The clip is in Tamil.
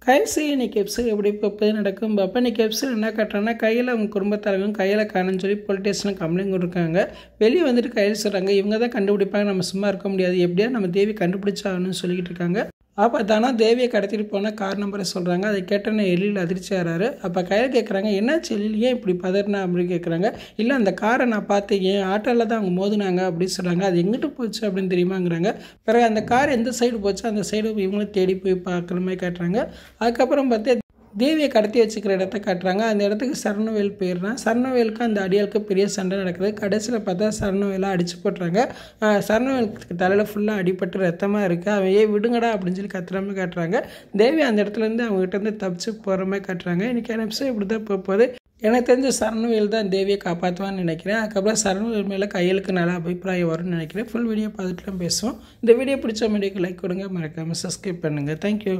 கடைசி இன்னைக்கு எபிசோட் எப்படி இப்போ நடக்கும் பார்ப்போம். இன்னைக்கு எபிசோட் என்ன காட்டுறாங்கன்னா, கையில் அவங்க குடும்பத்தாரங்களும் கையில் காணுன்னு சொல்லி போலீஸ் ஸ்டேஷனில் கம்ப்ளைண்ட் கொடுக்குறாங்க. வெளியே வந்துட்டு கையில் சொல்கிறாங்க, இவங்க தான் கண்டுபிடிப்பாங்க, நம்ம சும்மா இருக்க முடியாது, எப்படியா நம்ம தேவி கண்டுபிடிச்சாகணும்னு சொல்லிக்கிட்டு இருக்காங்க. அப்போ தானே தேவியை கடத்திட்டு போனால் கார் நம்பரை சொல்கிறாங்க. அதை கேட்டோன்னே எழில் அதிர்ச்சி ஆகிறாரு. அப்போ கையில் கேட்குறாங்க, என்னாச்சு எழில், ஏன் இப்படி பதறினா அப்படின்னு கேட்குறாங்க. இல்லை அந்த காரை நான் பார்த்தேன், ஏன் ஆட்டோவில் தான் அவங்க மோதுனாங்க அப்படின்னு சொல்கிறாங்க. அது எங்கிட்டு போச்சு அப்படின்னு தெரியுமாங்கிறாங்க. பிறகு அந்த கார் எந்த சைடு போச்சு அந்த சைடு இவங்களும் தேடி போய் பார்க்குற மாதிரி காட்டுறாங்க. அதுக்கப்புறம் பார்த்து தேவியை கடத்தி வச்சுக்கிற இடத்த காட்டுறாங்க. அந்த இடத்துக்கு சரணவேல் போயிடுறான். சரணவேலுக்கு அந்த அடியாளுக்கு பெரிய சண்டை நடக்குது. கடைசியில் பார்த்தா சரணவேலாக அடிச்சு போட்டுறாங்க. சரணவேலுக்கு தலையில் ஃபுல்லாக அடிபட்டு ரத்தமாக இருக்குது. அவன் ஏன் விடுங்கடா அப்படின்னு சொல்லி கத்துற மாதிரி காட்டுறாங்க. தேவி அந்த இடத்துலேருந்து அவங்ககிட்ட தப்பிச்சு போகிற மாதிரி காட்டுறாங்க. இன்றைக்கி எபிசோட் இப்படி தான் போகுது. எனக்கு தெரிஞ்ச சரணவேல் தான் தேவியை காப்பாற்றுவான்னு நினைக்கிறேன். அதுக்கப்புறம் சரணவேல் மேலே கையலுக்கு நல்ல அபிப்பிராயம் வரும்னு நினைக்கிறேன். ஃபுல் வீடியோ பார்த்துட்டுலாம் பேசுவோம். இந்த வீடியோ பிடிச்ச வீடியோக்கு லைக் கொடுங்க, மறக்காமல் சப்ஸ்கிரைப் பண்ணுங்கள். தேங்க்யூ.